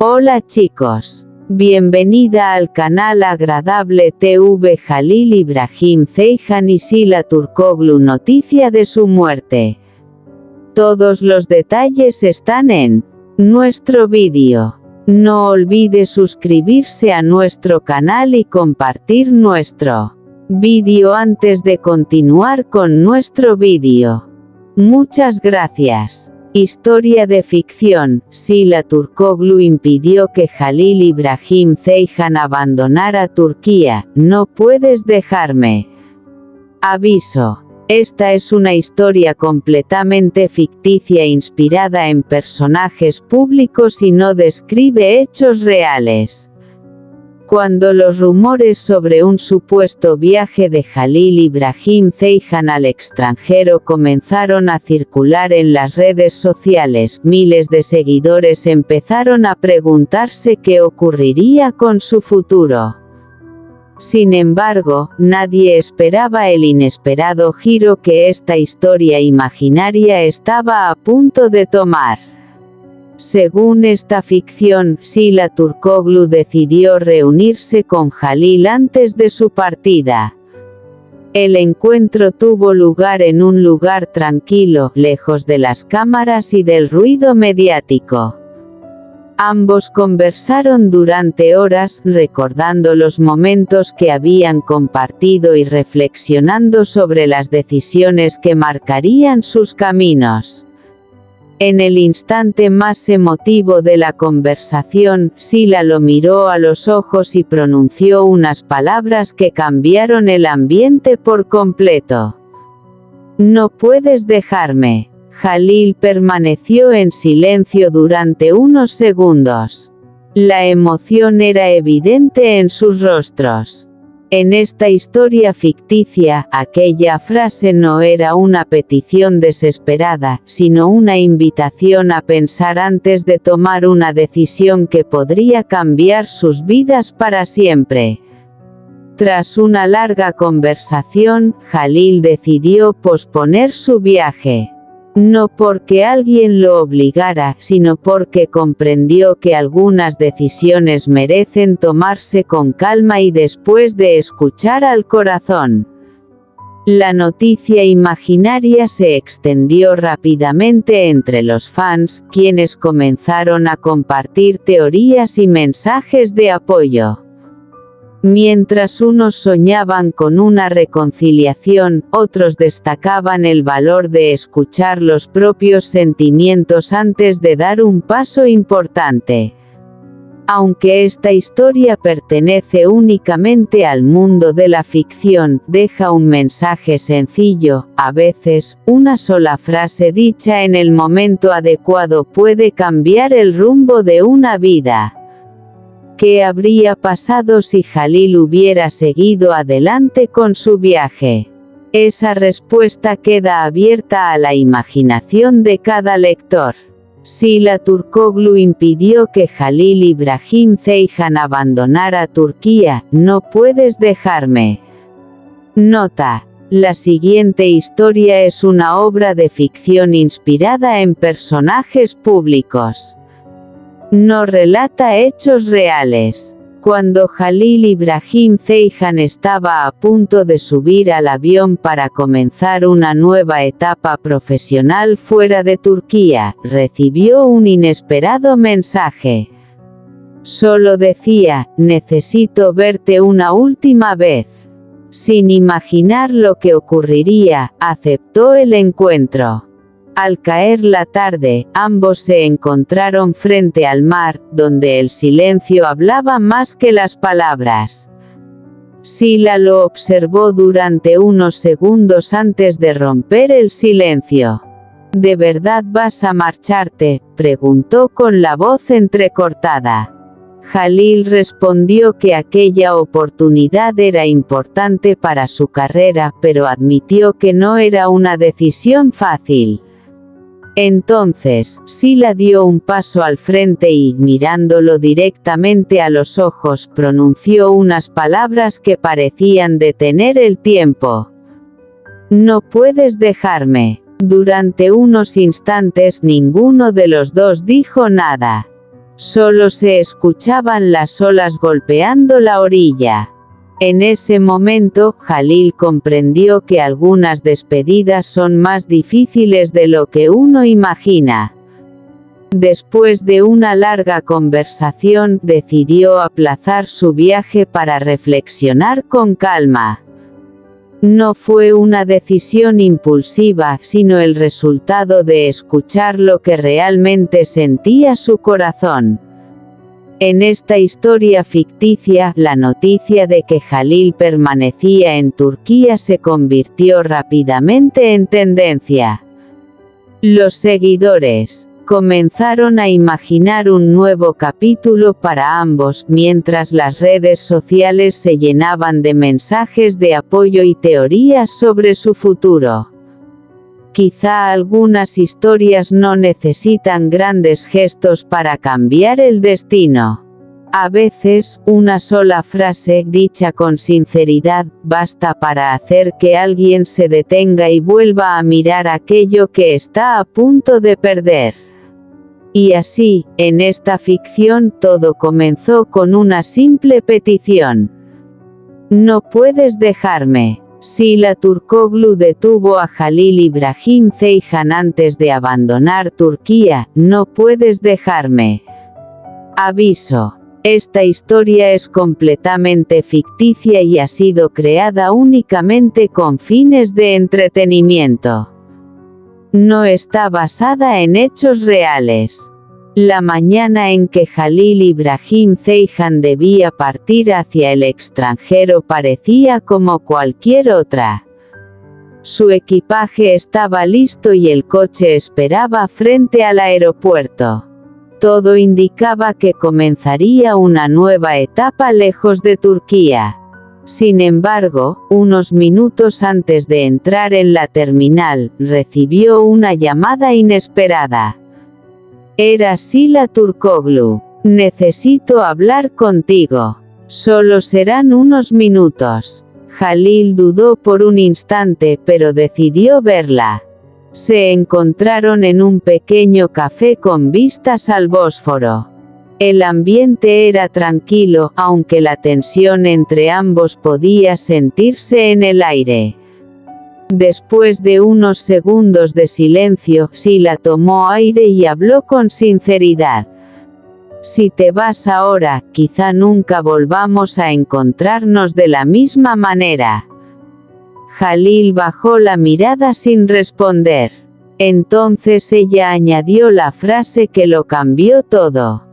Hola chicos. Bienvenida al canal Agradable TV. Jalil Ibrahim Ceyhan y Sila Turkoglu. Noticia de su muerte. Todos los detalles están en nuestro vídeo. No olvide suscribirse a nuestro canal y compartir nuestro vídeo antes de continuar con nuestro vídeo. Muchas gracias. Historia de ficción. Sila Turkoglu impidió que Jalil Ibrahim Ceyhan abandonara Turquía. No puedes dejarme. Aviso. Esta es una historia completamente ficticia inspirada en personajes públicos y no describe hechos reales. Cuando los rumores sobre un supuesto viaje de Jalil Ibrahim Ceyhan al extranjero comenzaron a circular en las redes sociales, miles de seguidores empezaron a preguntarse qué ocurriría con su futuro. Sin embargo, nadie esperaba el inesperado giro que esta historia imaginaria estaba a punto de tomar. Según esta ficción, Sila Turkoglu decidió reunirse con Jalil antes de su partida. El encuentro tuvo lugar en un lugar tranquilo, lejos de las cámaras y del ruido mediático. Ambos conversaron durante horas, recordando los momentos que habían compartido y reflexionando sobre las decisiones que marcarían sus caminos. En el instante más emotivo de la conversación, Sila lo miró a los ojos y pronunció unas palabras que cambiaron el ambiente por completo. No puedes dejarme. Jalil permaneció en silencio durante unos segundos. La emoción era evidente en sus rostros. En esta historia ficticia, aquella frase no era una petición desesperada, sino una invitación a pensar antes de tomar una decisión que podría cambiar sus vidas para siempre. Tras una larga conversación, Jalil decidió posponer su viaje. No porque alguien lo obligara, sino porque comprendió que algunas decisiones merecen tomarse con calma y después de escuchar al corazón. La noticia imaginaria se extendió rápidamente entre los fans, quienes comenzaron a compartir teorías y mensajes de apoyo. Mientras unos soñaban con una reconciliación, otros destacaban el valor de escuchar los propios sentimientos antes de dar un paso importante. Aunque esta historia pertenece únicamente al mundo de la ficción, deja un mensaje sencillo. A veces, una sola frase dicha en el momento adecuado puede cambiar el rumbo de una vida. ¿Qué habría pasado si Jalil hubiera seguido adelante con su viaje? Esa respuesta queda abierta a la imaginación de cada lector. Sila Turkoglu impidió que Jalil Ibrahim Ceyhan abandonara Turquía. No puedes dejarme. Nota: la siguiente historia es una obra de ficción inspirada en personajes públicos. No relata hechos reales. Cuando Jalil Ibrahim Ceyhan estaba a punto de subir al avión para comenzar una nueva etapa profesional fuera de Turquía, recibió un inesperado mensaje. Solo decía: necesito verte una última vez. Sin imaginar lo que ocurriría, aceptó el encuentro. Al caer la tarde, ambos se encontraron frente al mar, donde el silencio hablaba más que las palabras. Sila lo observó durante unos segundos antes de romper el silencio. ¿De verdad vas a marcharte?, preguntó con la voz entrecortada. Jalil respondió que aquella oportunidad era importante para su carrera, pero admitió que no era una decisión fácil. Entonces, Sila dio un paso al frente y, mirándolo directamente a los ojos, pronunció unas palabras que parecían detener el tiempo. No puedes dejarme. Durante unos instantes ninguno de los dos dijo nada. Solo se escuchaban las olas golpeando la orilla. En ese momento, Jalil comprendió que algunas despedidas son más difíciles de lo que uno imagina. Después de una larga conversación, decidió aplazar su viaje para reflexionar con calma. No fue una decisión impulsiva, sino el resultado de escuchar lo que realmente sentía su corazón. En esta historia ficticia, la noticia de que Jalil permanecía en Turquía se convirtió rápidamente en tendencia. Los seguidores comenzaron a imaginar un nuevo capítulo para ambos, mientras las redes sociales se llenaban de mensajes de apoyo y teorías sobre su futuro. Quizá algunas historias no necesitan grandes gestos para cambiar el destino. A veces, una sola frase, dicha con sinceridad, basta para hacer que alguien se detenga y vuelva a mirar aquello que está a punto de perder. Y así, en esta ficción todo comenzó con una simple petición. No puedes dejarme. Sila Turkoglu detuvo a Jalil Ibrahim Ceyhan antes de abandonar Turquía. No puedes dejarme. Aviso. Esta historia es completamente ficticia y ha sido creada únicamente con fines de entretenimiento. No está basada en hechos reales. La mañana en que Jalil Ibrahim Ceyhan debía partir hacia el extranjero parecía como cualquier otra. Su equipaje estaba listo y el coche esperaba frente al aeropuerto. Todo indicaba que comenzaría una nueva etapa lejos de Turquía. Sin embargo, unos minutos antes de entrar en la terminal, recibió una llamada inesperada. Era Sila Turkoglu. Necesito hablar contigo. Solo serán unos minutos. Jalil dudó por un instante, pero decidió verla. Se encontraron en un pequeño café con vistas al Bósforo. El ambiente era tranquilo, aunque la tensión entre ambos podía sentirse en el aire. Después de unos segundos de silencio, Sila tomó aire y habló con sinceridad. Si te vas ahora, quizá nunca volvamos a encontrarnos de la misma manera. Jalil bajó la mirada sin responder. Entonces ella añadió la frase que lo cambió todo.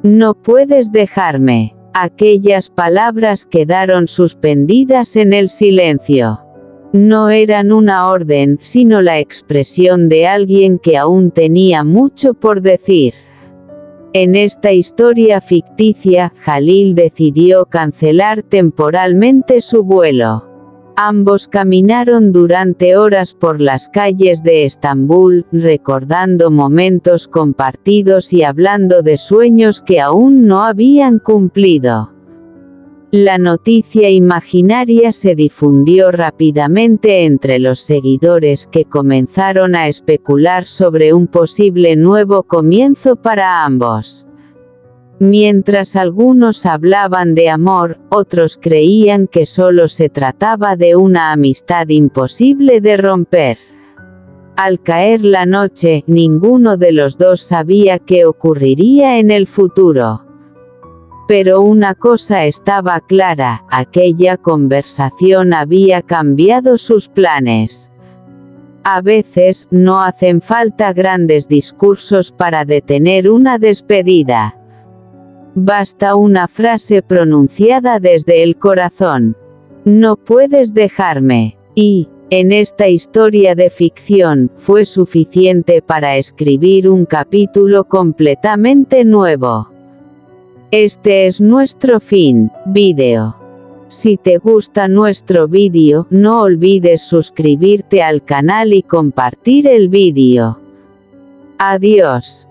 No puedes dejarme. Aquellas palabras quedaron suspendidas en el silencio. No eran una orden, sino la expresión de alguien que aún tenía mucho por decir. En esta historia ficticia, Jalil decidió cancelar temporalmente su vuelo. Ambos caminaron durante horas por las calles de Estambul, recordando momentos compartidos y hablando de sueños que aún no habían cumplido. La noticia imaginaria se difundió rápidamente entre los seguidores, que comenzaron a especular sobre un posible nuevo comienzo para ambos. Mientras algunos hablaban de amor, otros creían que solo se trataba de una amistad imposible de romper. Al caer la noche, ninguno de los dos sabía qué ocurriría en el futuro. Pero una cosa estaba clara, aquella conversación había cambiado sus planes. A veces, no hacen falta grandes discursos para detener una despedida. Basta una frase pronunciada desde el corazón. No puedes dejarme. Y, en esta historia de ficción, fue suficiente para escribir un capítulo completamente nuevo. Este es nuestro fin, vídeo. Si te gusta nuestro vídeo, no olvides suscribirte al canal y compartir el vídeo. Adiós.